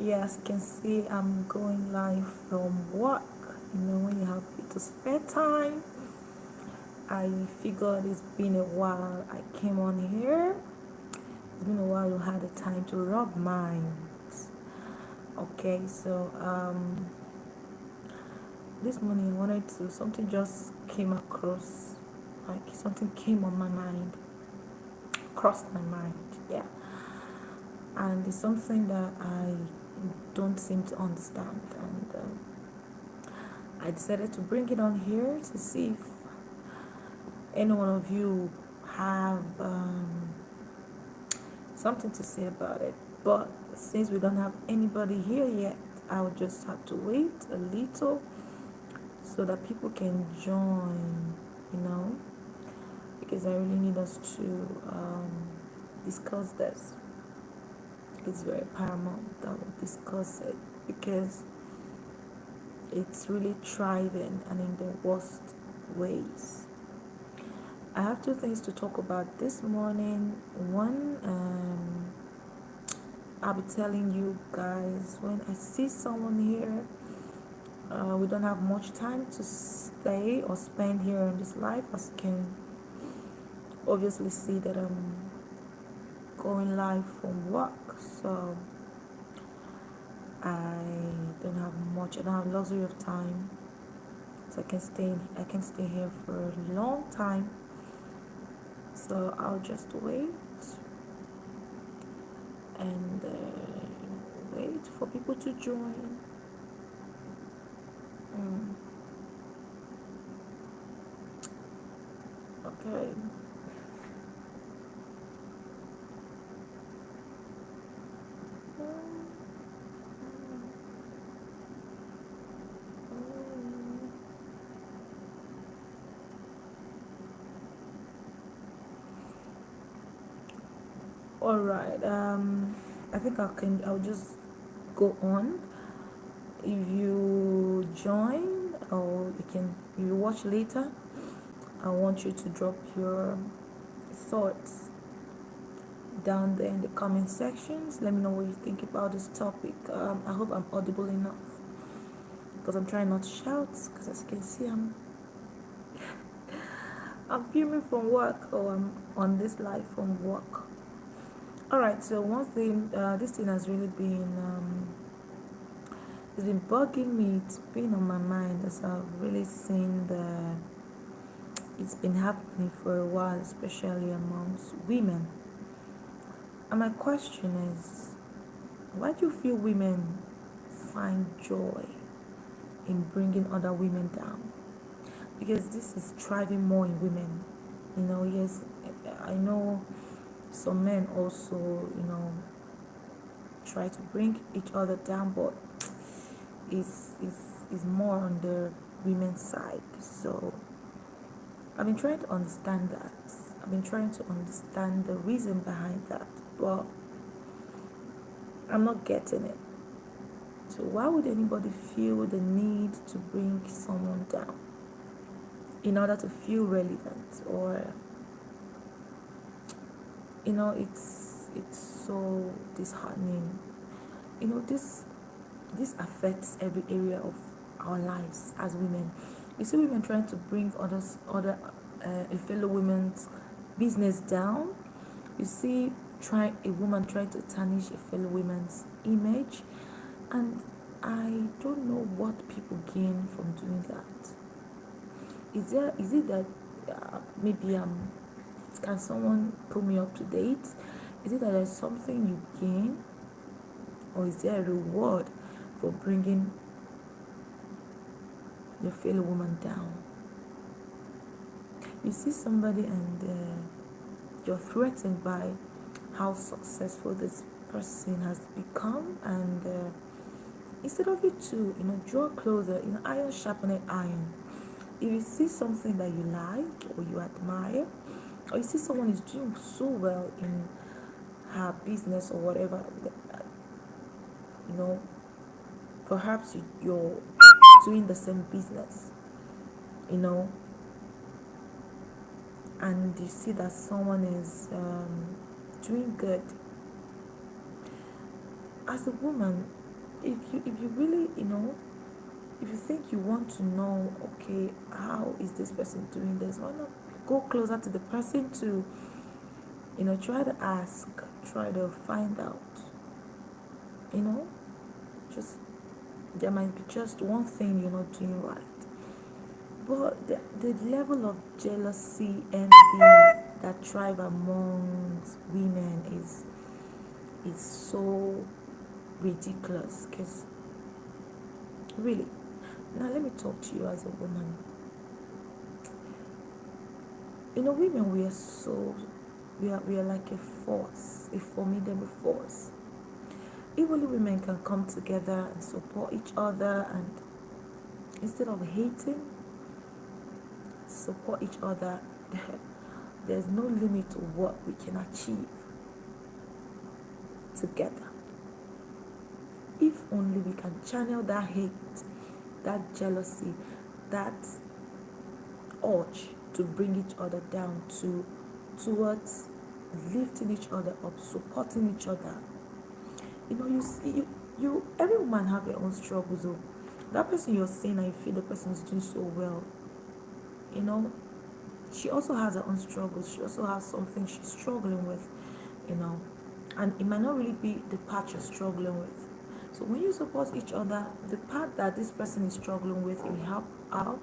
Yeah, as you can see, I'm going live from work. When you have to spare time, I figured it's been a while. I came on here. It's been a while you had the time to rub minds. Okay, so this morning I wanted to, something just came across, like something came on my mind, crossed my mind, yeah. And it's something that I don't seem to understand. And I decided to bring it on here to see if any one of you have something to say about it. But since we don't have anybody here yet, I'll just have to wait a little so that people can join, because I really need us to discuss this. It's very paramount that we discuss it because it's really thriving and in the worst ways. I have two things to talk about this morning. One, I'll be telling you guys when I see someone here. We don't have much time to stay or spend here in this life, as you can obviously see that I'm going live from work, so I don't have much. I don't have luxury of time, so I can stay here for a long time. So I'll just wait and wait for people to join. Okay. All right. I think I'll just go on. If you join or you watch later, I want you to drop your thoughts down there in the comment sections. Let me know what you think about this topic. I hope I'm audible enough because I'm trying not to shout, because as you can see I'm filming from work, or I'm on this live from work. Alright, so one thing, this thing has really been it's been bugging me. It's been on my mind as I've really seen that it's been happening for a while, especially amongst women. And my question is, why do you feel women find joy in bringing other women down? Because this is thriving more in women. Yes, I know some men also, try to bring each other down, but is more on the women's side. So I've been trying to understand that. I've been trying to understand the reason behind that, but I'm not getting it. So why would anybody feel the need to bring someone down in order to feel relevant? Or it's so disheartening. This affects every area of our lives as women. You see women trying to bring a fellow woman's business down. You see a woman trying to tarnish a fellow woman's image, and I don't know what people gain from doing that. Is it that maybe can someone pull me up to date? Is it that there's something you gain, or is there a reward for bringing your fellow woman down? You see somebody and you're threatened by how successful this person has become, and instead of you to draw closer, iron sharpened iron. If you see something that you like or you admire, or you see someone is doing so well in her business or whatever, perhaps you're doing the same business, and you see that someone is doing good. As a woman, if you really, if you think you want to know, okay, how is this person doing this, why not go closer to the person to, try to ask, try to find out, you know, just there might be just one thing you're not doing right. But the level of jealousy, envy that thrive amongst women is so ridiculous. Because really, now let me talk to you as a woman. Women, we are like a force, a formidable force. If only women can come together and support each other, and instead of hating, support each other, there's no limit to what we can achieve together. If only we can channel that hate, that jealousy, that urge to bring each other down, towards lifting each other up, supporting each other. You see, every woman have their own struggles. So that person you're seeing and you feel the person is doing so well, she also has her own struggles. She also has something she's struggling with, and it might not really be the part you're struggling with. So when you support each other, the part that this person is struggling with, you help out,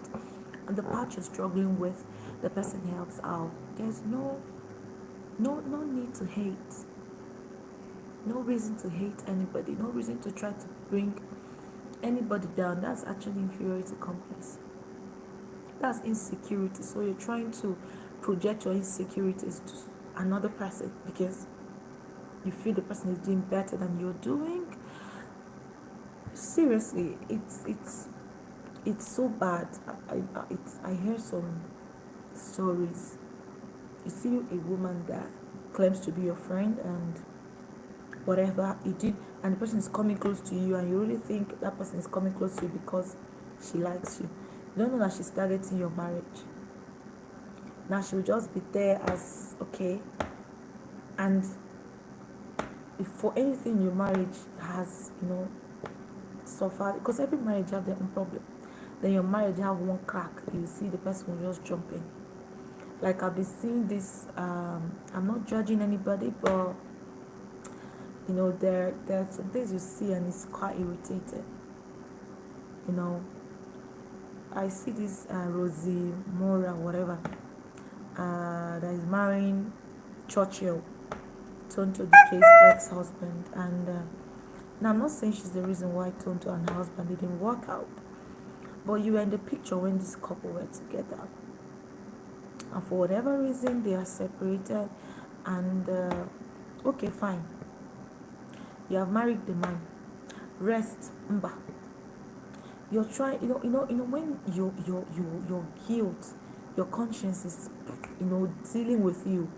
and the part you're struggling with, the person helps out. There's no need to hate. No reason to hate anybody. No reason to try to bring anybody down. That's actually inferiority complex. That's insecurity. So you're trying to project your insecurities to another person because you feel the person is doing better than you're doing. Seriously, it's so bad. I hear some stories. You see a woman that claims to be your friend, and whatever he did, and the person is coming close to you, and you really think that person is coming close to you because she likes you. You don't know that she's targeting your marriage. Now she'll just be there as okay, and if for anything your marriage has suffered, because every marriage have their own problem, then your marriage have one crack, you see the person will just jump in. Like I've been seeing this, I'm not judging anybody, but there are some things you see and it's quite irritating. I see this Rosie Mora, whatever, that is marrying Churchill, Tonto Dike's ex-husband, and now I'm not saying she's the reason why Tonto and her husband didn't work out, but you were in the picture when this couple were together, and for whatever reason they are separated, and okay, fine, you have married the man, rest, mba. You're trying, when your guilt, your conscience is, dealing with you,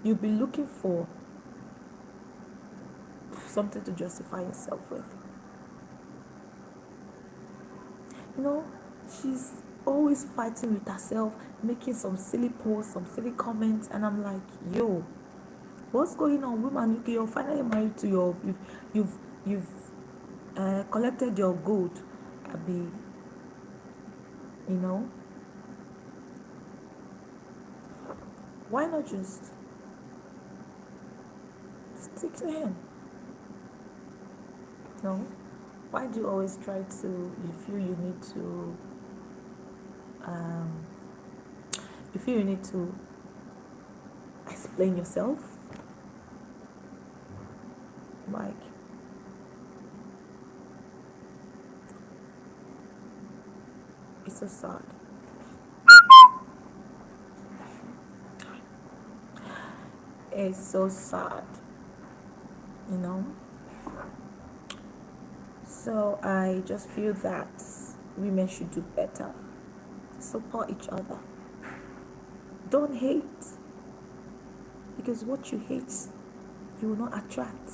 you'll be looking for something to justify yourself with. She's always fighting with herself, making some silly posts, some silly comments, and I'm like, yo, what's going on, woman? You're finally married to you've collected your gold, Abby. Why not just stick to him? No, why do you always try to? You feel you need to. You feel you need to explain yourself, like. It's so sad. It's so sad, So I just feel that women should do better. Support each other. Don't hate, because what you hate, you will not attract.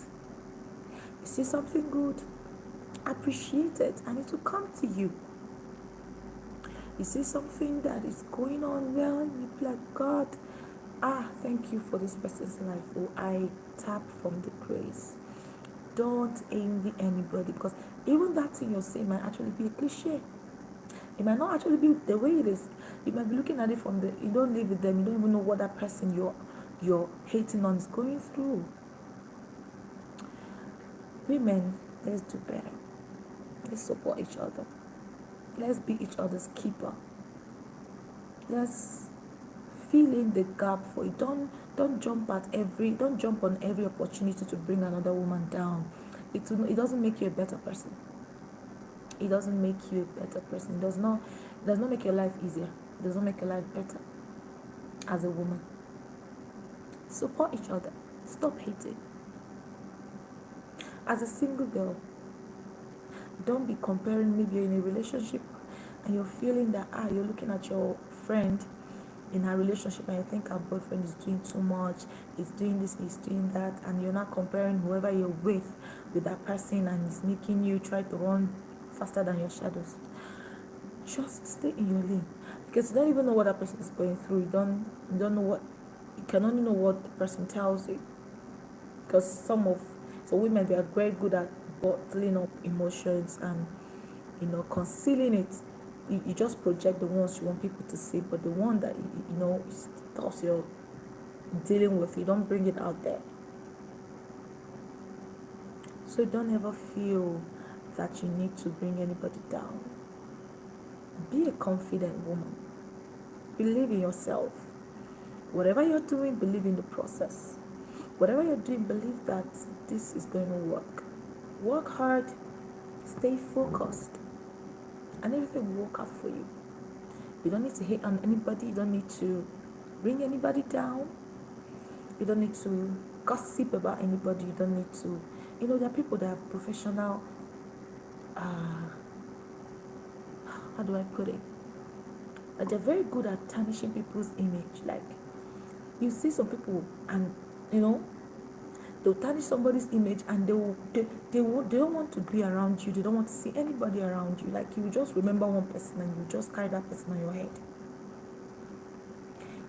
You see something good, appreciate it, and it will come to you. You see something that is going on well, you be like, God, thank you for this person's life. Oh, I tap from the grace. Don't envy anybody, because even that thing you're saying might actually be a cliche. It might not actually be the way it is. You might be looking at it from the, you don't live with them, you don't even know what that person you're hating on is going through. Women, let's do better. Let's support each other. Let's be each other's keeper. Let's fill in the gap for it. Don't jump on every opportunity to bring another woman down. It doesn't make you a better person. It doesn't make you a better person. It does not make your life easier. It does not make your life better as a woman. Support each other. Stop hating. As a single girl, don't be comparing. Maybe you're in a relationship and you're feeling that you're looking at your friend in her relationship and you think her boyfriend is doing too much, he's doing this, he's doing that, and you're not comparing whoever you're with that person, and it's making you try to run faster than your shadows. Just stay in your lane, because you don't even know what that person is going through. You don't know what, you can only know what the person tells you. Because some women, they are very good at bottling up emotions and concealing it. You just project the ones you want people to see, but the one that stuff you're dealing with, you don't bring it out there. So don't ever feel that you need to bring anybody down. Be a confident woman. Believe in yourself. Whatever you're doing, believe in the process. Whatever you're doing, believe that this is going to work. Work hard, stay focused, and everything will work out for you. You don't need to hate on anybody. You don't need to bring anybody down. You don't need to gossip about anybody. You don't need to, there are people that have professional, how do I put it? Like, they're very good at tarnishing people's image. Like, you see some people and, they'll tarnish somebody's image, and they don't want to be around you. They don't want to see anybody around you. Like, you just remember one person and you just carry that person on your head.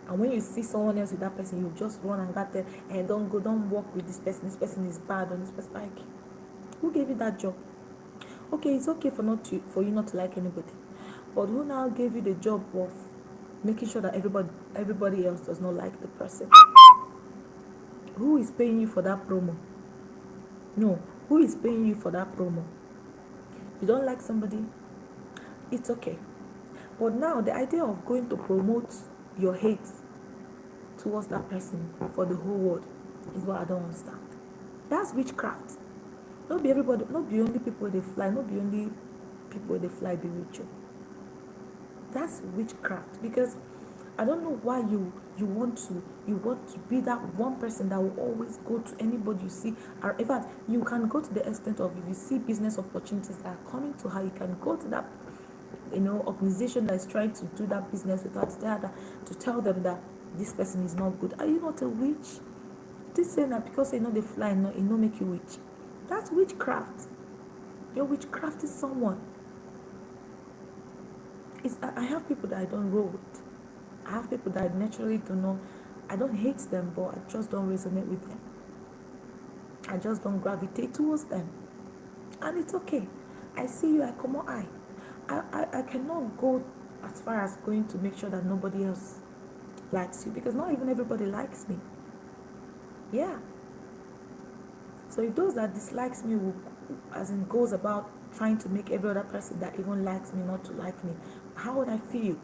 And when you see someone else with that person, you just run and get there and don't work with this person. This person is bad, or this person, like, who gave you that job? Okay, it's okay for you not to like anybody, but who now gave you the job of making sure that everybody else does not like the person? Who is paying you for that promo? No, who is paying you for that promo? You don't like somebody, it's okay. But now the idea of going to promote your hate towards that person for the whole world is what I don't understand. That's witchcraft. Not be everybody, not be only people they fly, not be only people they fly be with you. That's witchcraft, because I don't know why you want to be that one person that will always go to anybody you see. Or in fact, you can go to the extent of, if you see business opportunities that are coming to her, you can go to that organization that is trying to do that business with her, to tell them that this person is not good. Are you not a witch? This saying that because they fly, it no make you witch. That's witchcraft. You're witchcrafting someone. I have people that I don't roll with. I have people that I naturally do not. I don't hate them, but I just don't resonate with them. I just don't gravitate towards them, and it's okay. I see you, I come on. I cannot go as far as going to make sure that nobody else likes you, because not even everybody likes me. Yeah. So if those that dislikes me goes about trying to make every other person that even likes me not to like me, how would I feel?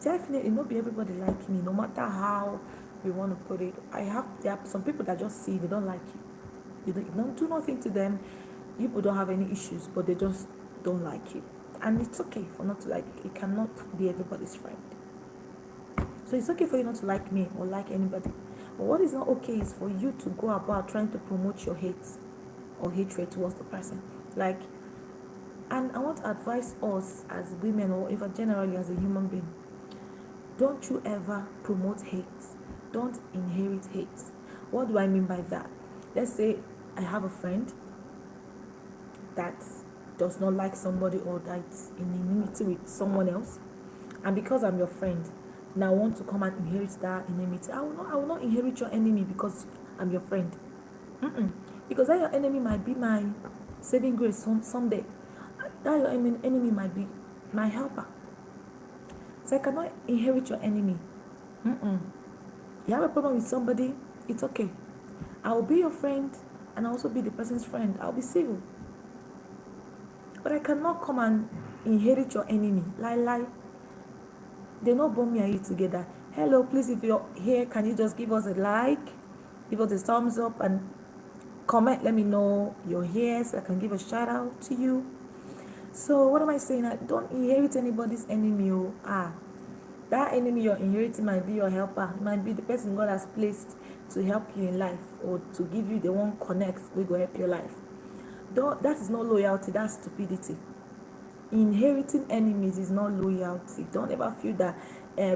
Definitely not be everybody like me, no matter how we want to put it. There are some people that just see, they don't like you. You don't do nothing to them. You people don't have any issues, but they just don't like you. And it's okay for not to like you. It cannot be everybody's friend. So it's okay for you not to like me or like anybody. But what is not okay is for you to go about trying to promote your hate or hatred towards the person. Like, and I want to advise us as women, or even generally as a human being, don't you ever promote hate. Don't inherit hate. What do I mean by that? Let's say I have a friend that does not like somebody, or that's in enmity with someone else, and because I'm your friend, now I want to come and inherit that enmity. I will not inherit your enemy because I'm your friend. Because that your enemy might be my saving grace someday. That your enemy might be my helper. So I cannot inherit your enemy. You have a problem with somebody, it's okay. I will be your friend and I'll also be the person's friend. I'll be civil. But I cannot come and inherit your enemy. Lie. They not born me and you together. Hello, please, if you're here, can you just give us a like, give us a thumbs up, and comment. Let me know you're here so I can give a shout out to you. So what am I saying? Don't inherit anybody's enemy. That enemy you're inheriting might be your helper. It might be the person God has placed to help you in life, or to give you the one connect we go help your life. That is not loyalty, that's stupidity. Inheriting enemies is not loyalty. Don't ever feel that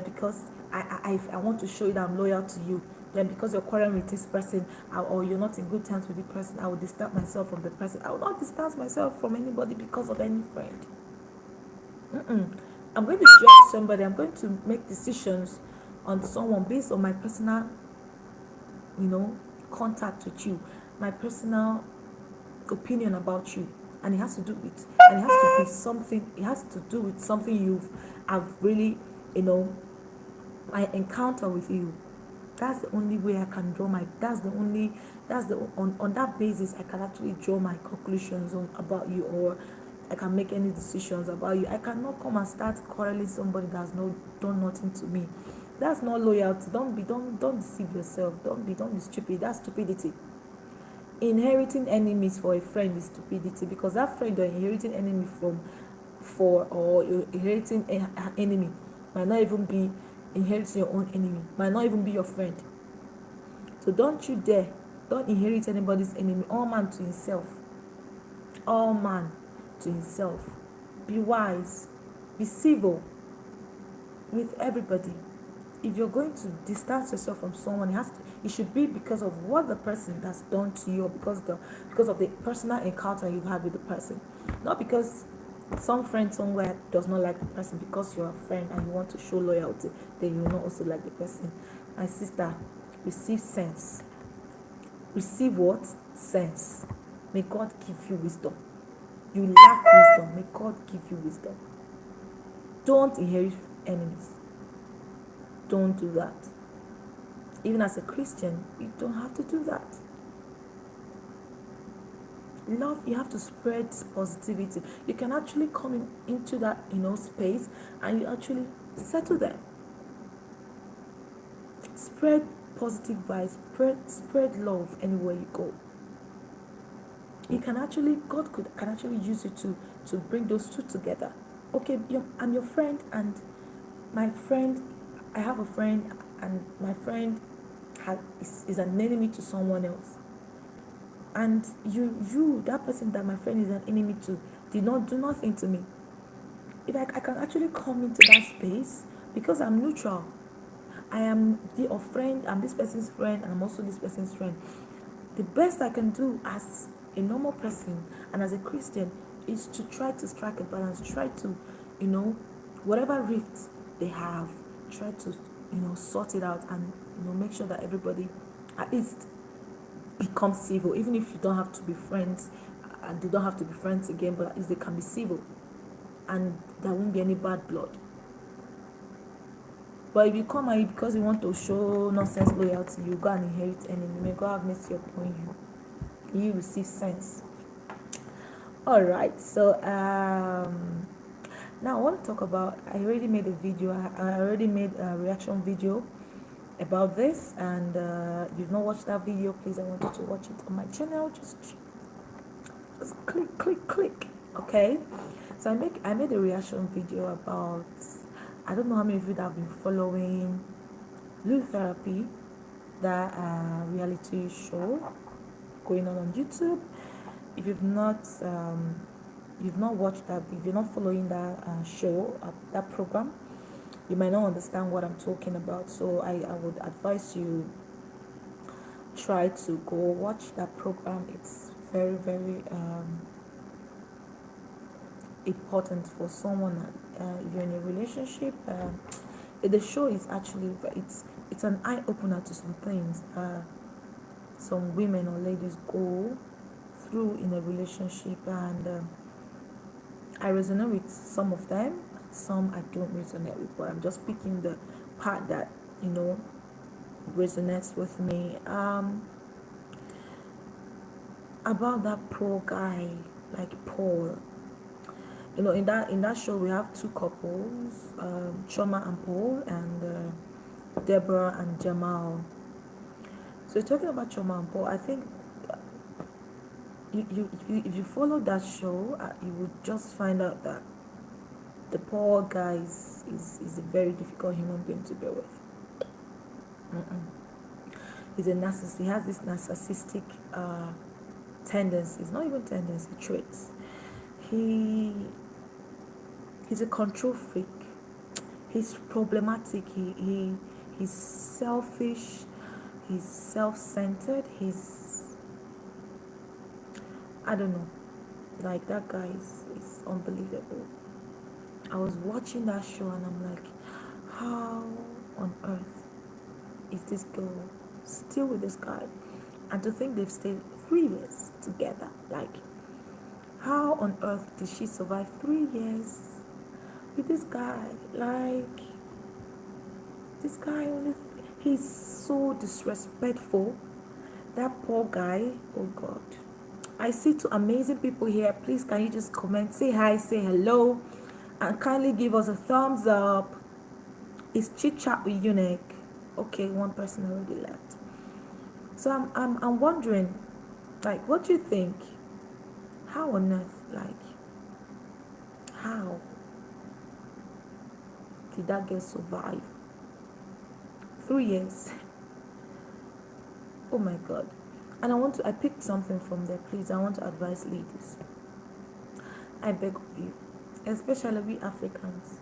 because I want to show you that I'm loyal to you, then because you're quarreling with this person, or you're not in good terms with the person, I will distance myself from the person. I will not distance myself from anybody because of any friend. I'm going to judge somebody. I'm going to make decisions on someone based on my personal, contact with you, my personal opinion about you, and it has to do with, and it has to be something. It has to do with something I've really, my encounter with you. That's the only way I can draw my. On that basis I can actually draw my conclusions about you, or I can make any decisions about you. I cannot come and start quarreling somebody that's not done nothing to me. That's not loyalty. Don't deceive yourself. Don't be stupid. That's stupidity. Inheriting enemies for a friend is stupidity, because that friend you're inheriting enemy or you're inheriting an enemy might not even be inheriting your own enemy, might not even be your friend. So don't inherit anybody's enemy. All man to himself. Be wise, be civil with everybody. If you're going to distance yourself from someone, it should be because of what the person has done to you, or because of the personal encounter you've had with the person. Not because some friend somewhere does not like the person. Because you're a friend and you want to show loyalty, then you will not also like the person. My sister, receive sense. Receive what? Sense. May God give you wisdom. You lack wisdom. May God give you wisdom. Don't inherit enemies. Don't do that. Even as a Christian, you don't have to do that. Love, you have to spread positivity. You can actually come into that space, and you actually settle them. Spread positive vibes, spread love anywhere you go. You can actually, God can actually use you to bring those two together. Okay, I'm your friend, and my friend, I have a friend, and my friend is an enemy to someone else. And you, that person that my friend is an enemy to, did not do nothing to me. If I can actually come into that space, because I'm neutral. I am a friend, I'm this person's friend, and I'm also this person's friend. The best I can do as a normal person and as a Christian is to try to strike a balance, try to, whatever rift they have, try to, sort it out, and, make sure that everybody at least become civil, even if you don't have to be friends, and they don't have to be friends again, but at least they can be civil, and there won't be any bad blood. But if you come and because you want to show nonsense loyalty, you go and inherit enemy. May God have mercy upon you. You receive sense. Alright, so now I want to talk about, I already made a video, I already made a reaction video about this, and if you've not watched that video, please, I want you to watch it on my channel. Just click. Okay, so I made a reaction video about, I don't know how many of you that have been following Blue Therapy, that reality show going on YouTube. If you've not watched that, if you're not following that show, that program, you might not understand what I'm talking about. So I would advise you try to go watch that program. It's very, very important for someone. You're in a relationship. The show is actually, it's an eye opener to some things. some women or ladies go through in a relationship, and I resonate with some of them, some I don't resonate with, but I'm just picking the part that you know resonates with me. About that poor guy, like Paul. In that show we have two couples, Choma and Paul, and Deborah and Jamal. So talking about Choma and Paul, I think if you follow that show, you would just find out that the poor guy is a very difficult human being to be with. He's a narcissist. He has this narcissistic tendencies, not even tendency, traits. He he's a control freak. He's problematic. He's selfish. He's self-centered. I don't know. Like that guy is unbelievable. I was watching that show and I'm like, how on earth is this girl still with this guy? And to think they've stayed 3 years together. Like, how on earth did she survive 3 years with this guy? Like, this guy he's so disrespectful. That poor guy, oh God. I see two amazing people here. Please, can you just comment, say hi, say hello, and kindly give us a thumbs up. It's Chit Chat with Unique. Okay, one person already left. So I'm wondering, like, what do you think? How on earth, like, how did that girl survive 3 years? Oh my God. And I picked something from there. Please, I want to advise ladies. I beg of you, especially we Africans,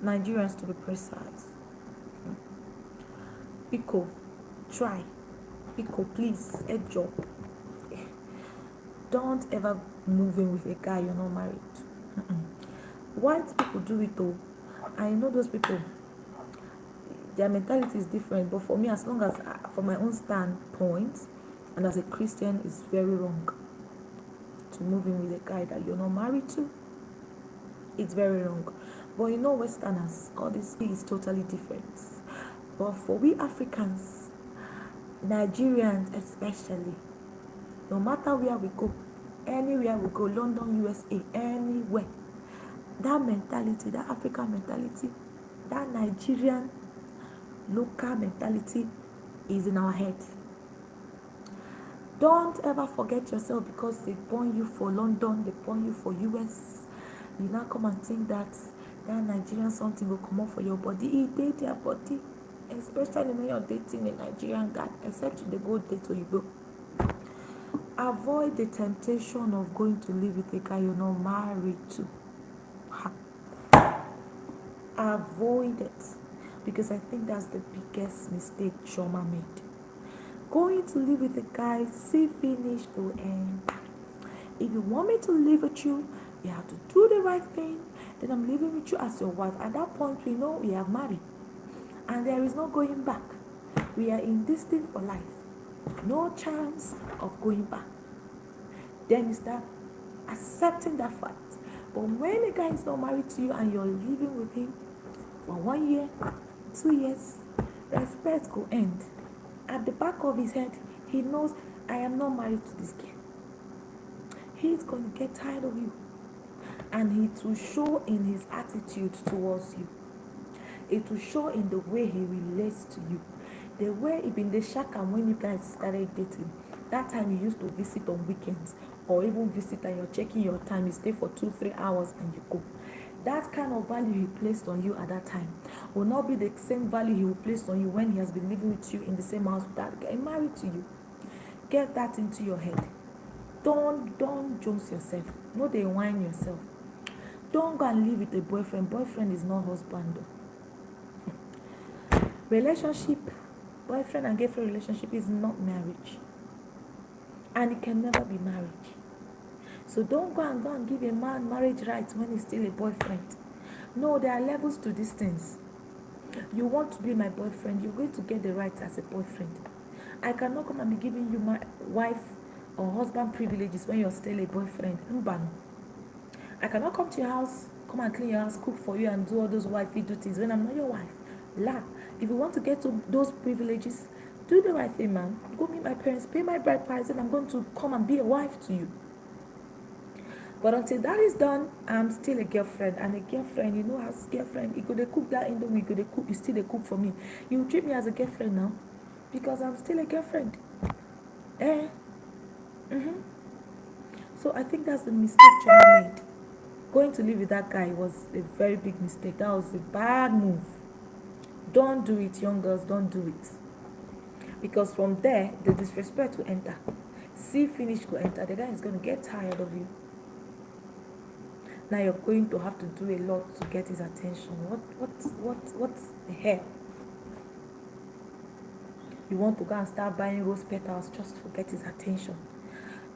Nigerians to be precise. Pico, try. Pico, please, a job. Don't ever move in with a guy you're not married to. White people do it though. I know those people, their mentality is different, but for me, as long as from my own standpoint and as a Christian, it's very wrong to move in with a guy that you're not married to. It's very wrong. But you know, Westerners, all this is totally different. But for we Africans, Nigerians especially, no matter where we go, anywhere we go, London, USA, anywhere, that mentality, that African mentality, that Nigerian local mentality is in our head. Don't ever forget yourself because they born you for London, they born you for US. You now come and think that Nigerian something will come up for your body. It date their body, especially when you're dating a Nigerian guy, except they go date Oyibo. Avoid the temptation of going to live with a guy you're not married to. Avoid it, because I think that's the biggest mistake Choma made. Going to live with a guy, see finish to end. If you want me to live with you, you have to do the right thing. Then I'm living with you as your wife. At that point, we know we have married, and there is no going back. We are in this thing for life. No chance of going back. Then you start accepting that fact. But when a guy is not married to you and you're living with him for 1 year, 2 years, respect will end. At the back of his head, he knows I am not married to this girl. He's going to get tired of you. And it will show in his attitude towards you. It will show in the way he relates to you. The way he been the shaka when you guys started dating. That time you used to visit on weekends, or even visit and you're checking your time. You stay for 2-3 hours and you go. That kind of value he placed on you at that time will not be the same value he will place on you when he has been living with you in the same house with that guy married to you. Get that into your head. Don't jones yourself. No, they whine yourself. Don't go and live with a boyfriend. Boyfriend is not husband. Relationship, boyfriend and girlfriend relationship is not marriage. And it can never be marriage. So don't go and give a man marriage rights when he's still a boyfriend. No, there are levels to these things. You want to be my boyfriend, you're going to get the right as a boyfriend. I cannot come and be giving you my wife or husband privileges when you're still a boyfriend. Mbano. I cannot come to your house, come and clean your house, cook for you, and do all those wifey duties when I'm not your wife. La. If you want to get to those privileges, do the right thing, man. Go meet my parents, pay my bride price, and I'm going to come and be a wife to you. But until that is done, I'm still a girlfriend. And a girlfriend, you know, as girlfriend, you could cook that indomie, you could cook, you still a cook for me. You treat me as a girlfriend now, because I'm still a girlfriend. Eh? So I think that's the mistake Choma made. Going to live with that guy was a very big mistake. That was a bad move. Don't do it, young girls, don't do it. Because from there, the disrespect will enter. See finish will enter. The guy is going to get tired of you. Now you're going to have to do a lot to get his attention. What the hell? You want to go and start buying rose petals just to get his attention.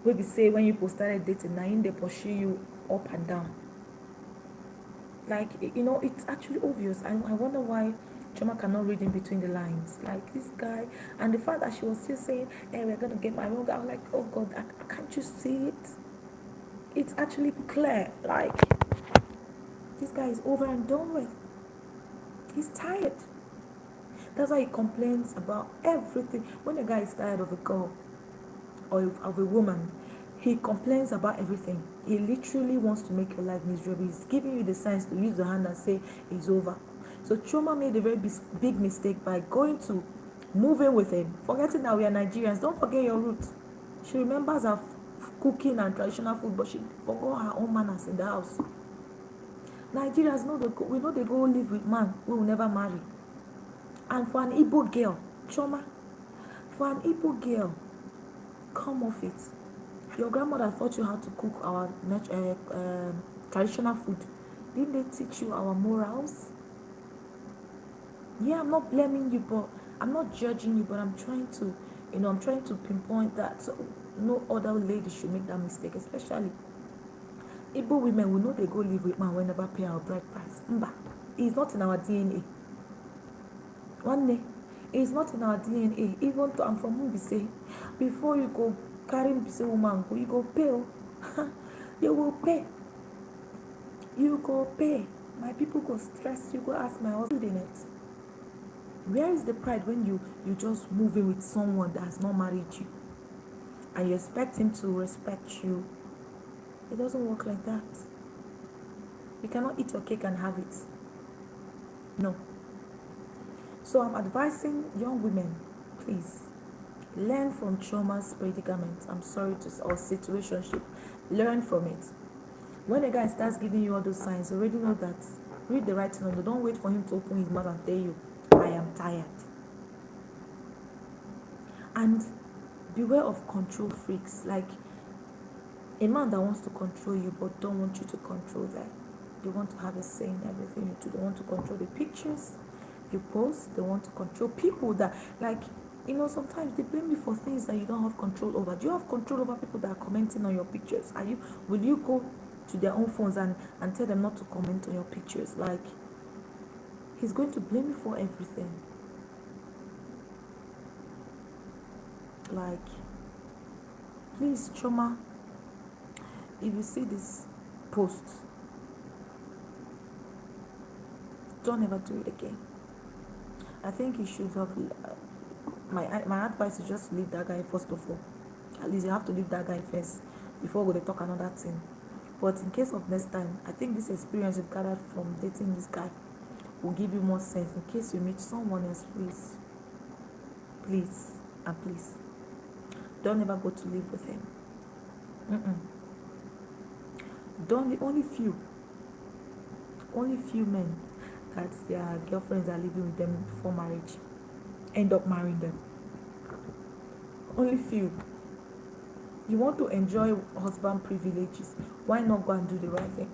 Maybe say when you started dating, now they pursue you up and down. Like, you know, it's actually obvious. I wonder why Choma cannot read in between the lines. Like, this guy, and the fact that she was still saying, hey, we're going to get my own guy. I was like, oh God, can't you see it? It's actually clear. Like, this guy is over and done with. He's tired. That's why he complains about everything. When a guy is tired of a girl or of a woman, he complains about everything. He literally wants to make your life miserable. He's giving you the signs to use your hand and say it's over. So Choma made a very big mistake by going to move in with him, forgetting that we are Nigerians. Don't forget your roots. She remembers her cooking and traditional food, but she forgot her own manners in the house. Nigerians we know they go live with man we will never marry. And for an Igbo girl, Choma, for an Igbo girl, come off it. Your grandmother taught you how to cook our traditional food. Didn't they teach you our morals? Yeah, I'm not blaming you, but I'm not judging you, but I'm trying to pinpoint that so no other lady should make that mistake, especially Igbo women. We know they go live with man we never pay our bride price. Mba, it's not in our DNA. One day, it's not in our DNA. Even though I'm from Mbise, before you go carry Mbise woman, you go pay. You will pay. You go pay. My people go stress. You go ask my husband in it. Where is the pride when you just move in with someone that has not married you and you expect him to respect you? It doesn't work like that. You cannot eat your cake and have it. No. So I'm advising young women, please, learn from Choma's predicament. I'm sorry or situationship. Learn from it. When a guy starts giving you all those signs, already know that. Read the writing on it. Don't wait for him to open his mouth and tell you, I am tired. And beware of control freaks. Like a man that wants to control you but don't want you to control them. They want to have a say in everything you do. They want to control the pictures you post. They want to control people that, like, sometimes they blame you for things that you don't have control over. Do you have control over people that are commenting on your pictures? Will you go to their own phones and tell them not to comment on your pictures? Like, he's going to blame you for everything. Like, please, Choma, if you see this post, don't ever do it again. I think you should have. My advice is just leave that guy first of all. At least you have to leave that guy first before we talk another thing. But in case of next time, I think this experience you've gathered from dating this guy will give you more sense in case you meet someone else. Please, and please, don't ever go to live with him. Only few men that their girlfriends are living with them before marriage end up marrying them. Only few. You want to enjoy husband privileges, why not go and do the right thing?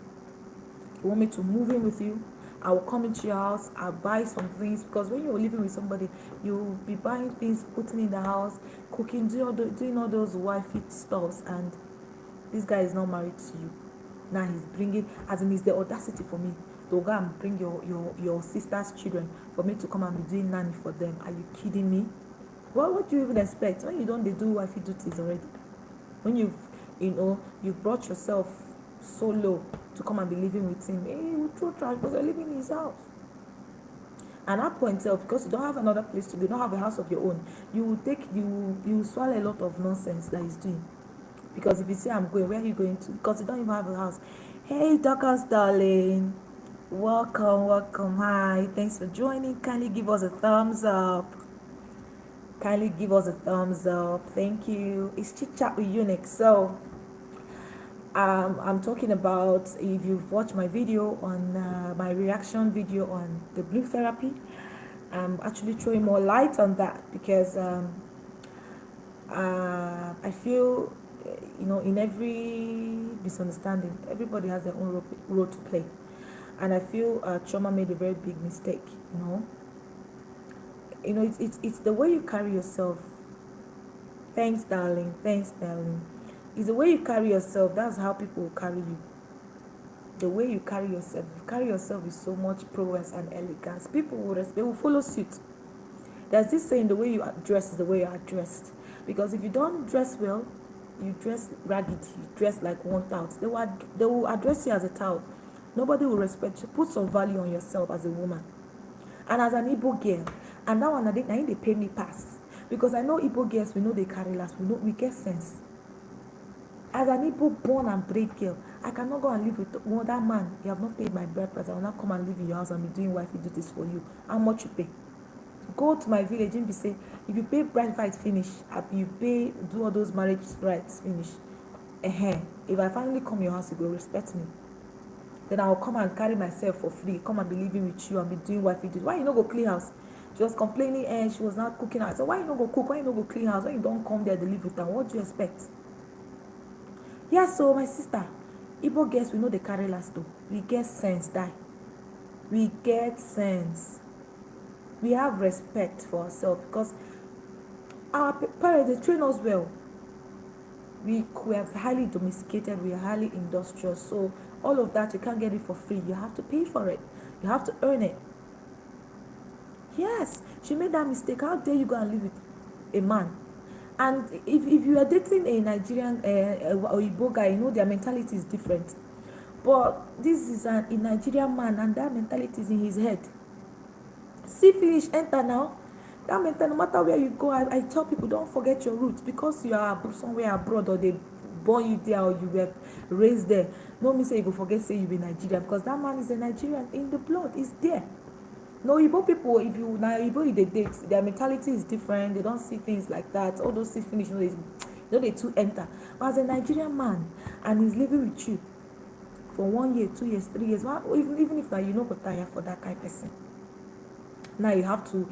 You want me to move in with you? I will come into your house, I'll buy some things, because when you're living with somebody, you'll be buying things, putting in the house, cooking, doing all those wifey stuffs, and this guy is not married to you. Now he's bringing, as in, it's the audacity for me to go and bring your sister's children for me to come and be doing nanny for them. Are you kidding me? What do you even expect when you don't do wifey duties already? When you've brought yourself so low to come and be living with him, you will throw trash because you're living in his house. And that point itself, because you don't have another place to go, you don't have a house of your own, you will swallow a lot of nonsense that he's doing. Because if you say I'm going, where are you going to? Because you don't even have a house. Hey Dorcas darling, welcome, hi, thanks for joining. Kindly give us a thumbs up. Thank you. It's Chit Chat with Unique. So I'm talking about, if you've watched my video on my reaction video on the blue therapy, I'm actually throwing more light on that because I feel in every misunderstanding, everybody has their own role to play, and I feel Chioma made a very big mistake. It's the way you carry yourself. Thanks, darling. It's the way you carry yourself. That's how people will carry you. The way you carry yourself. You carry yourself with so much prowess and elegance. People will follow suit. There's this saying, the way you dress is the way you are dressed. Because if you don't dress well, you dress raggedy, you dress like one tout. They will address you as a tout. Nobody will respect you. Put some value on yourself as a woman. And as an Igbo girl, and that one, I think they pay me pass. Because I know Igbo girls, we know they carry last, we get sense. As an Igbo born and bred girl, I cannot go and live with that man. You have not paid my bride price. I will not come and live in your house and be doing wifey duties for you. How much you pay? Go to my village and be say, if you pay bride price finish, you pay, do all those marriage rights finish. If I finally come to your house, you go respect me. Then I will come and carry myself for free, come and be living with you and be doing wifey duties. Why you not go clean house? She was complaining and she was not cooking out. So why you not go cook? Why you not go clean house? When you don't come there to live with them, what do you expect? Yeah, so my sister, Igbo girls, we know they carry last though. We get sense, die. We get sense. We have respect for ourselves because our parents, they train us well. We are highly domesticated, we are highly industrious. So all of that, you can't get it for free. You have to pay for it. You have to earn it. Yes, she made that mistake. How dare you go and live with a man? And if you are dating a Nigerian or Igbo guy, their mentality is different. But this is a Nigerian man, and that mentality is in his head. See, finish, enter now. That mentality, no matter where you go, I tell people, don't forget your roots. Because you are somewhere abroad, or they born you there, or you were raised there, no mean say you go forget say you be Nigerian, because that man is a Nigerian in the blood, is there. No, Igbo people, if you now Igbo they date, their mentality is different. They don't see things like that. All those see finish, they too enter. But as a Nigerian man and he's living with you for 1 year, 2 years, 3 years, even if you know go tire for that kind of person. Now you have to,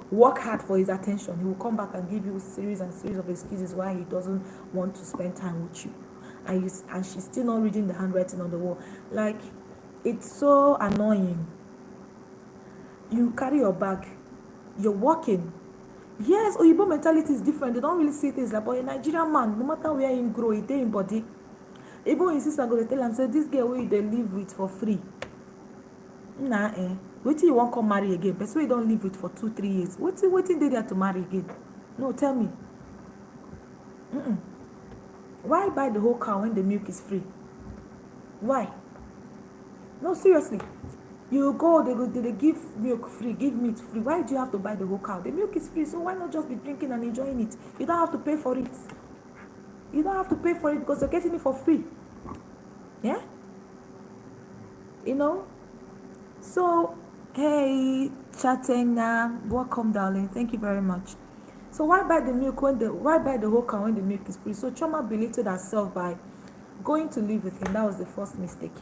work hard for his attention. He will come back and give you series and series of excuses why he doesn't want to spend time with you. And she's still not reading the handwriting on the wall. Like, it's so annoying. You carry your bag, you're walking. Yes, Oyibo mentality is different. They don't really see things like, but a Nigerian man, no matter where he grow, he dey in body. Even his sister go to tell him, say, this girl wey they live with for free. Wait till you won't come marry again. But so you don't live with for 2-3 years. Waiting they there to marry again? No, tell me. Why buy the whole cow when the milk is free? Why? No, seriously. You go, they give milk free, give meat free. Why do you have to buy the whole cow? The milk is free, so why not just be drinking and enjoying it? You don't have to pay for it. You don't have to pay for it because you're getting it for free. Yeah? So, hey, Chatena, welcome, darling. Thank you very much. So why buy the milk why buy the whole cow when the milk is free? So Chioma belated herself by going to live with him. That was the first mistake.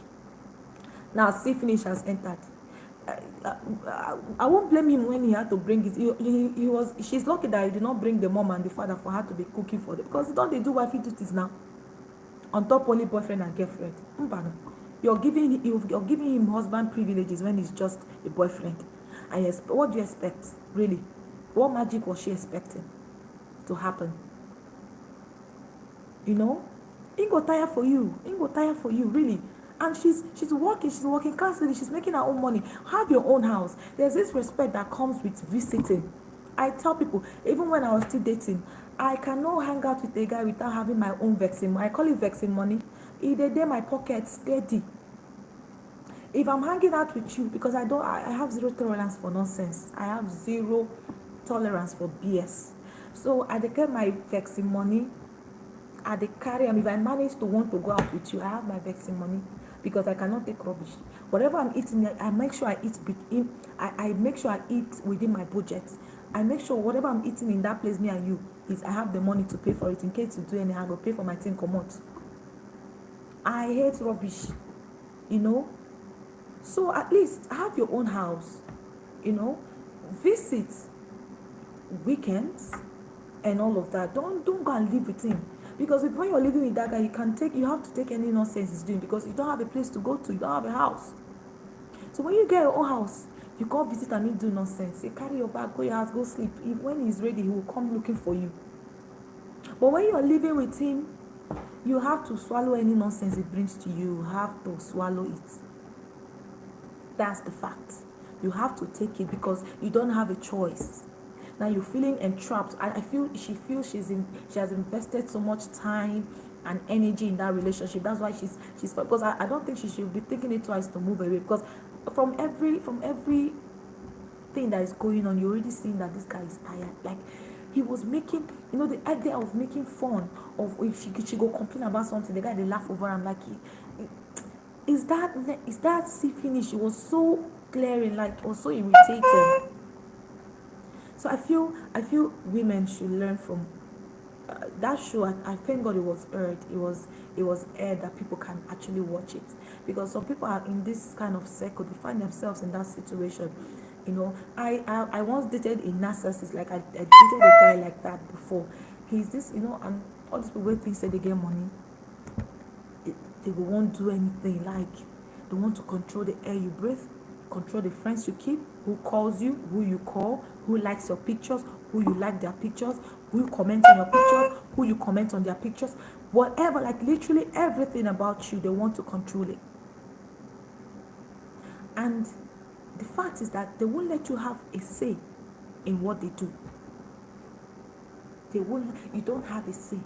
Now, see, finish has entered. I won't blame him when he had to bring it. She's lucky that he did not bring the mom and the father for her to be cooking for them, because don't they do wifey duties now? On top only boyfriend and girlfriend. You're giving him husband privileges when he's just a boyfriend. And what do you expect, really? What magic was she expecting to happen? He go tire for you. He go tire for you, really. And she's working constantly, she's making her own money. Have your own house. There's this respect that comes with visiting. I tell people, even when I was still dating, I cannot hang out with a guy without having my own vexing. I call it vexing money. If they my pocket steady. If I'm hanging out with you, because I have zero tolerance for nonsense. I have zero tolerance for BS. So I get my vexing money. I carry them. If I manage to want to go out with you, I have my vexing money because I cannot take rubbish. Whatever I'm eating, I make sure I eat. I make sure I eat within my budget. I make sure whatever I'm eating in that place, me and you, is I have the money to pay for it. In case you do anything, I go pay for my thing. Come out. I hate rubbish, you know. So at least have your own house, you know. Visit weekends and all of that. Don't go and live with him. Because if when you're living with that guy, you have to take any nonsense he's doing because you don't have a place to go to, you don't have a house. So when you get your own house, you can't visit and he do nonsense. You carry your bag, go your house, go sleep. When he's ready, he will come looking for you. But when you're living with him, you have to swallow any nonsense he brings to you. You have to swallow it. That's the fact. You have to take it because you don't have a choice. Now you're feeling entrapped. I feel she feels she has invested so much time and energy in that relationship. That's why she's because I don't think she should be thinking it twice to move away, because from every thing that is going on, you're already seeing that this guy is tired. Like he was making, the idea of making fun of if she go complain about something, the guy they laugh over him like is that see finish? It was so glaring, like it was so irritating. So I feel women should learn from that show. I thank God it was aired. It was aired that people can actually watch it, because some people are in this kind of circle. They find themselves in that situation. I once dated a narcissist. Like I dated a guy like that before. He's this, and all these people think say they get money. They won't do anything. Like they want to control the air you breathe, control the friends you keep, who calls you, who you call, who likes your pictures, who you like their pictures, who you comment on your pictures, who you comment on their pictures, whatever, like literally everything about you, they want to control it. And the fact is that they won't let you have a say in what they do. You don't have a say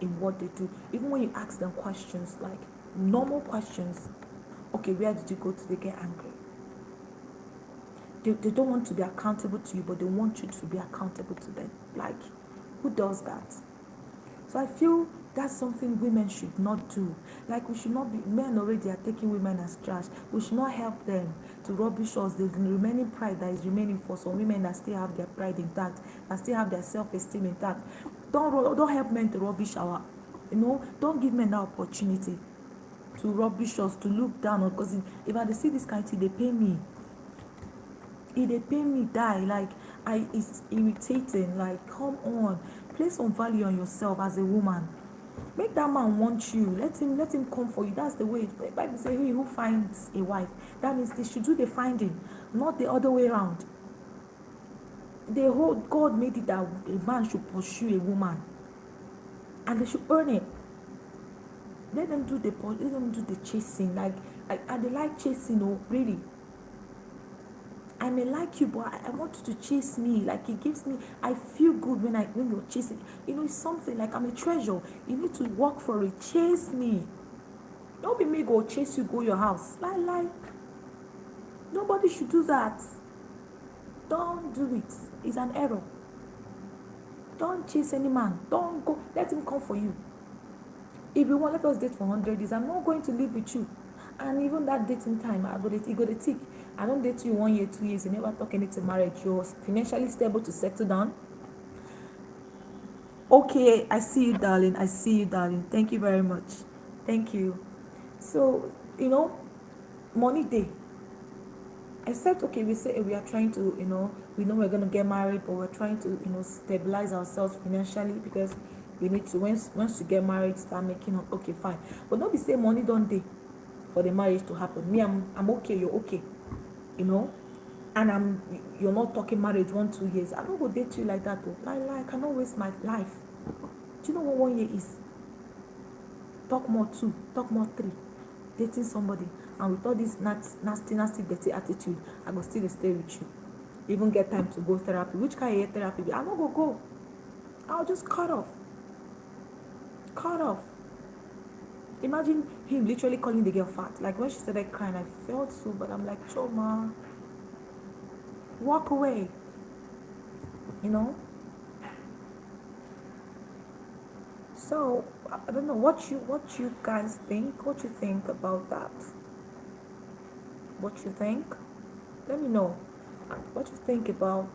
in what they do. Even when you ask them questions, like normal questions, okay, where did you go to? They get angry. They don't want to be accountable to you, but they want you to be accountable to them. Like, who does that? So I feel that's something women should not do. Like, we should not be, men already are taking women as trash. We should not help them to rubbish us. The remaining pride that is remaining for some women that still have their pride intact, that still have their self-esteem intact. Don't help men to rubbish our, don't give men that opportunity to rubbish us, to look down on, because if I see this kind of thing, they pay me. If they pay me die, like it's irritating. Like, come on, place some value on yourself as a woman. Make that man want you. Let him come for you. That's the way. The Bible says, he who finds a wife, that means they should do the finding, not the other way around. The whole God made it that a man should pursue a woman, and they should earn it. Let them do the chasing. Like I they like chasing, really. I may like you, but I want you to chase me. Like it gives me, I feel good when you're chasing. It's something like I'm a treasure. You need to work for it. Chase me. Don't be me go chase you, go your house. Lie. Nobody should do that. Don't do it. It's an error. Don't chase any man. Don't go. Let him come for you. If you want, let us date for 100 days. I'm not going to live with you. And even that dating time, you go to tick. I don't date you 1 year, 2 years. You never talk anything marriage. You're financially stable to settle down. Okay, I see you, darling. I see you, darling. Thank you very much. Thank you. So, money day. Except, okay, we say we are trying to, we know we're going to get married, but we're trying to, stabilize ourselves financially, because we need to, once you get married, start making up. Okay, fine. But don't be saying money don't day for the marriage to happen. Me, I'm okay, you're okay. And you're not talking marriage 1-2 years. I don't go date you like that though. I cannot waste my life. Do you know what 1 year is? Talk more 2, talk more 3. dating somebody and with all this nasty dirty attitude, I go still stay with you, even get time to go therapy. Which kind of therapy be? I no go. I'll just cut off. Imagine him literally calling the girl fat. Like when she started crying, I felt so bad. I'm like, Choma, walk away. You know. So I don't know what you guys think. What you think about that? What you think? Let me know. What you think about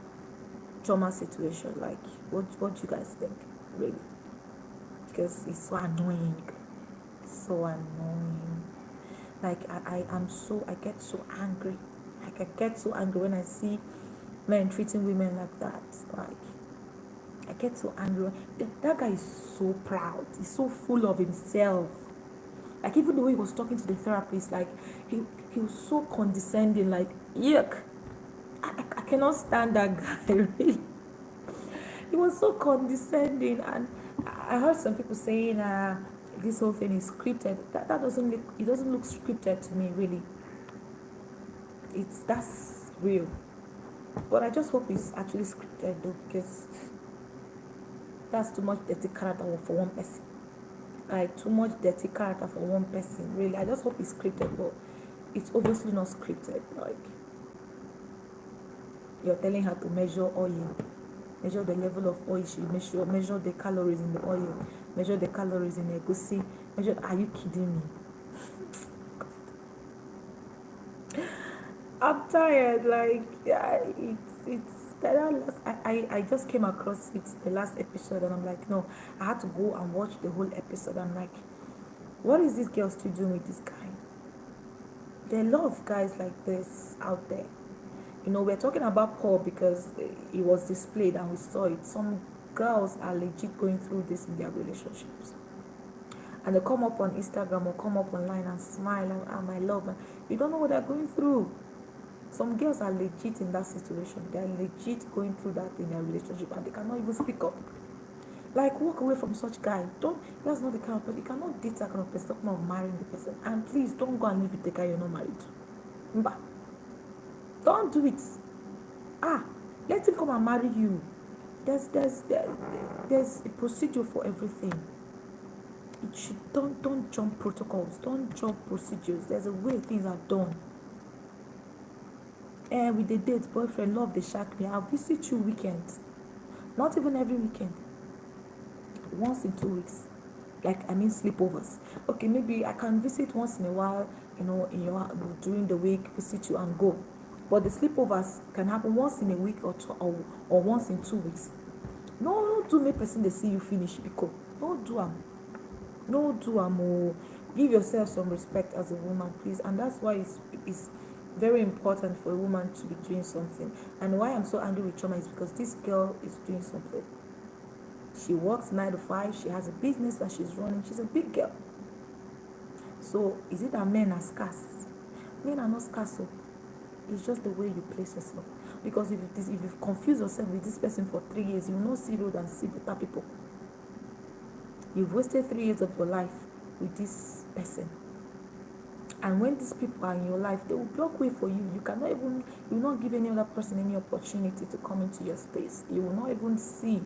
trauma situation? Like what you guys think? Really? Because it's so annoying. So annoying. Like I get so angry. Like I get so angry when I see men treating women like that. Like I get so angry. That guy is so proud. He's so full of himself. Like even the way he was talking to the therapist, like he was so condescending. Like yuck, I cannot stand that guy. Really, he was so condescending, and I heard some people saying, this whole thing is scripted. That doesn't look. It doesn't look scripted to me. Really, that's real. But I just hope it's actually scripted though, because that's too much dirty character for one person. Like too much dirty character for one person. Really, I just hope it's scripted, but it's obviously not scripted. Like you're telling her to measure oil, measure the level of oil she measure the calories in the oil, measure the calories in the egusi. Measure. Are you kidding me? I'm tired. Like yeah, it's that last. I just came across it the last episode, and I'm like, no, I had to go and watch the whole episode. I'm like, what is this girl still doing with this guy? There are a lot of guys like this out there. You know, we're talking about Paul because it was displayed and we saw it. Some girls are legit going through this in their relationships. And they come up on Instagram or come up online and smile and my love. And you don't know what they're going through. Some girls are legit in that situation. They're legit going through that in their relationship and they cannot even speak up. Like, walk away from such guy. That's not the kind of person. You cannot date that kind of person. Talking of marrying the person. And please don't go and live with the guy you're not married to. Mba. Don't do it. Let him come and marry you. There's a procedure for everything. Don't jump protocols. Don't jump procedures. There's a way things are done. With the date, boyfriend, love the shack me. I'll visit you weekends. Not even every weekend. Once in 2 weeks. Like I mean sleepovers. Okay, maybe I can visit once in a while, during the week, visit you and go. But the sleepovers can happen once in a week or once in 2 weeks. No do make person they see you finish because no do am. Give yourself some respect as a woman, please. And that's why it's very important for a woman to be doing something. And why I'm so angry with Choma is because this girl is doing something. She works 9 to 5. She has a business that she's running. She's a big girl. So is it that men are scarce? Men are not scarce. So it's just the way you place yourself. Because if you've confused yourself with this person for 3 years, you will not see road and see better people. You've wasted 3 years of your life with this person. And when these people are in your life, they will block way for you. You will not give any other person any opportunity to come into your space. You will not even see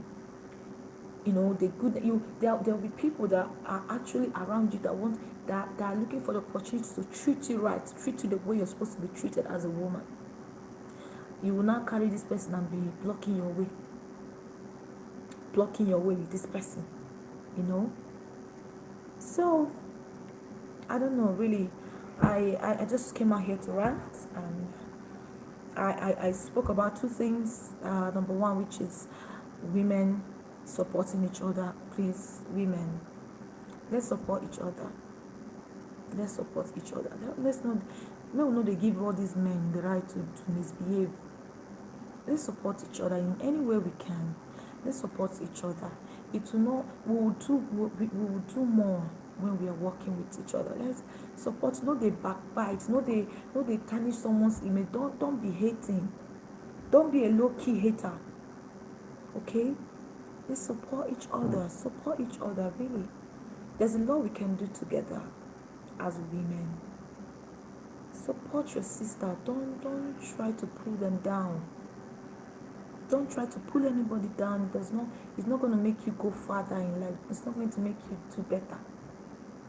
the good there will be people that are actually around you that are looking for the opportunity to treat you right, treat you the way you're supposed to be treated as a woman. You will not carry this person and be blocking your way with this person, so I don't know really. I just came out here to rant, and I spoke about 2 things. Number 1, which is women supporting each other. Please, women, let's support each other. Let's not they give all these men the right to misbehave. Let's support each other in any way we can. Let's support each other. We will do more when we are working with each other. Let's support. No, they backbite. No, they tarnish someone's image. Don't be hating. Don't be a low-key hater. Okay? Let's support each other. Really. There's a lot we can do together. as women. Support your sister. Don't try to pull them down. Don't try to pull anybody down. It's not going to make you go farther in life. It's not going to make you do better.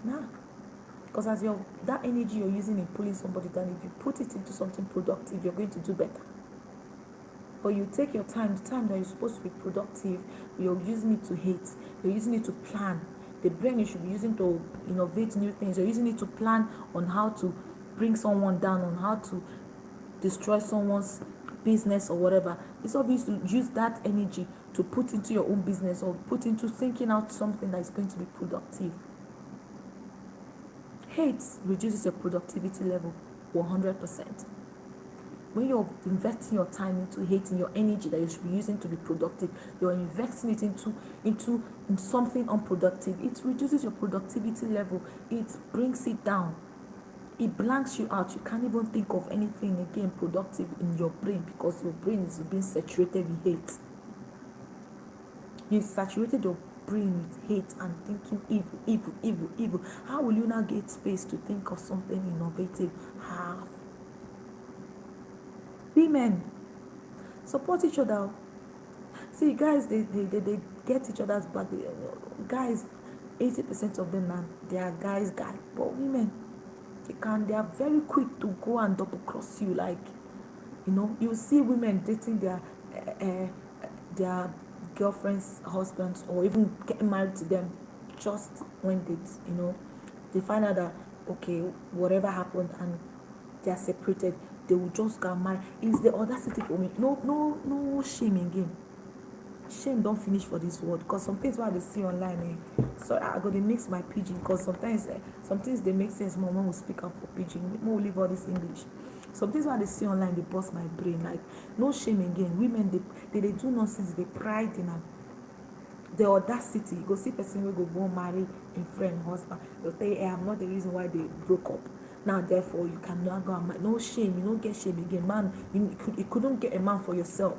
Nah. Because as that energy you're using in pulling somebody down, if you put it into something productive, you're going to do better. But you take your time, the time that you're supposed to be productive, you're using it to hate. You're using it to plan. The brain you should be using to innovate new things. You're using it to plan on how to bring someone down, on how to destroy someone's business or whatever. It's obvious to use that energy to put into your own business or put into thinking out something that is going to be productive. Hate reduces your productivity level 100%. When you're investing your time into hating, your energy that you should be using to be productive, you're investing it into something unproductive. It reduces your productivity level. It brings it down. It blanks you out. You can't even think of anything again productive in your brain because your brain is being saturated with hate. You've saturated your brain with hate and thinking evil. How will you now get space to think of something innovative? How? Women, support each other. See, guys, they get each other's back. Guys, 80% of them, they are guys. But women, they are very quick to go and double cross you. Like, you see women dating their girlfriends, husbands, or even getting married to them just when they find out that, okay, whatever happened and they are separated, they will just get married. It's the audacity for me. No shame again. Shame don't finish for this word, because some things what they see online, so I go to mix my pidgin, because sometimes some things they make sense more when we speak up for pidgin. More leave all this English. Some things what they see online, they bust my brain. Like, no shame again. Women, they do nonsense. They pride in them. The audacity. You go see person will go marry in friend, husband. They'll tell you, hey, I'm not the reason why they broke up. Now, therefore, you cannot go and marry. No shame. You don't get shame again. Man, you couldn't get a man for yourself.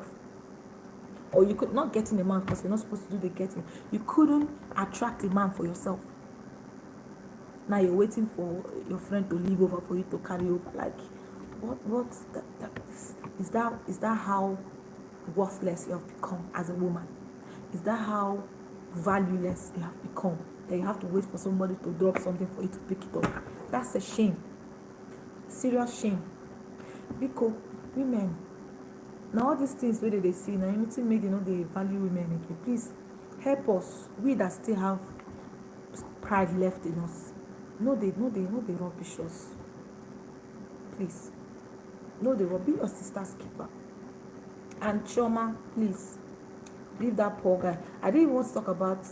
Or you could not get in a man because you're not supposed to do the getting. You couldn't attract a man for yourself. Now you're waiting for your friend to leave over for you to carry over. Like, what is that how worthless you have become as a woman? Is that how valueless you have become? That you have to wait for somebody to drop something for you to pick it up? That's a shame. Serious shame. Because women, now all these things where they see now, anything made they value women again. Please help us. We that still have pride left in us. No, they rubbish us. Please. No, they will be your sister's keeper. And Chioma, please leave that poor guy. I didn't even want to talk about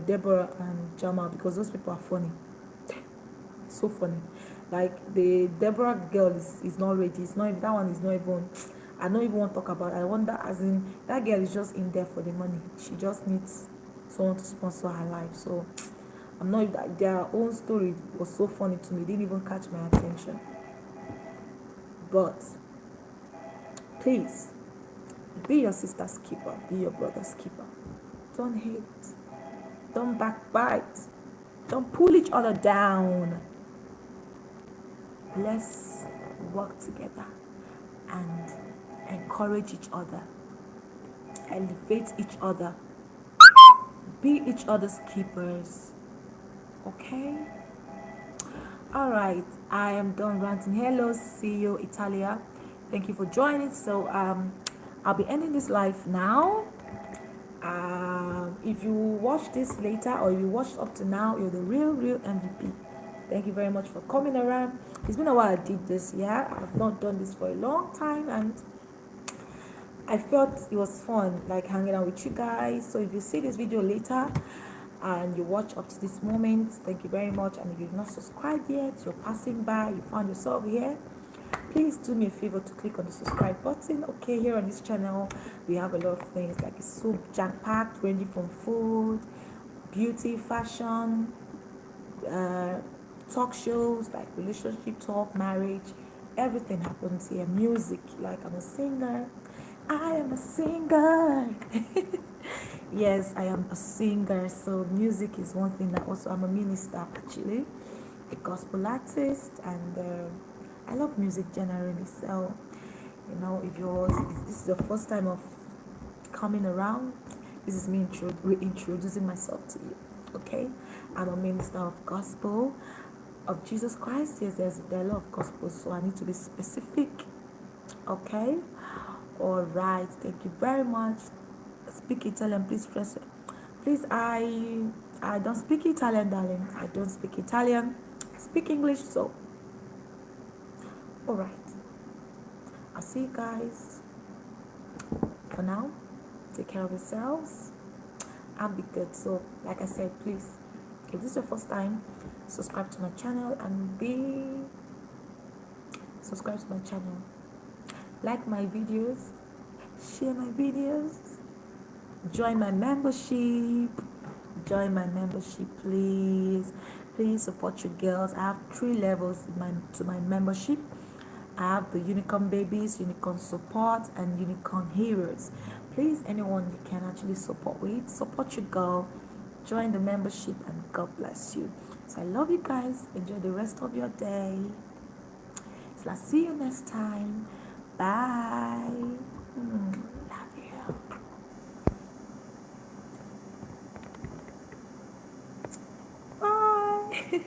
Deborah and Jamal because those people are funny. So funny. Like, the Deborah girl is not ready. It's not, that one is not even, I don't even want to talk about it. I wonder, as in, that girl is just in there for the money. She just needs someone to sponsor her life. So I'm not, their own story was so funny to me. It didn't even catch my attention. But please, be your sister's keeper. Be your brother's keeper. Don't hate. Don't backbite. Don't pull each other down. Let's work together and encourage each other. Elevate each other. Be each other's keepers. Okay? Alright, I am done ranting. Hello, see you, Italia. Thank you for joining. So I'll be ending this live now. If you watch this later or you watched up to now, you're the real MVP. Thank you very much for coming around. It's been a while I did this. I've not done this for a long time, and I felt it was fun, like hanging out with you guys. So if you see this video later and you watch up to this moment, thank you very much. And if you've not subscribed yet, you're passing by, you found yourself here, please do me a favor to click on the subscribe button. Okay, here on this channel we have a lot of things, like it's so jam-packed, ranging from food, beauty, fashion, talk shows like relationship talk, marriage, everything happens here. Music, like I'm a singer. I am a singer. Yes, I am a singer. So music is one thing that also, I'm a minister actually. a gospel artist, and I love music generally. So, if this is the first time of coming around, this is me reintroducing myself to you. Okay, I'm a minister of gospel of Jesus Christ. Yes, there are a lot of gospels, so I need to be specific. Okay, all right. Thank you very much. Speak Italian, please press it. Please, I don't speak Italian, darling. I don't speak Italian. I speak English, so all right. I'll see you guys. For now, take care of yourselves and be good. So, like I said, please, if this is your first time, subscribe to my channel and be subscribe to my channel. Like my videos, share my videos, join my membership. Join my membership, please. Please support your girls. I have 3 levels to my membership. I have the unicorn babies, unicorn support, and unicorn heroes. Please, anyone you can actually support with, support your girl. Join the membership, and God bless you. So I love you guys. Enjoy the rest of your day. So I'll see you next time. Bye. Love you. Bye.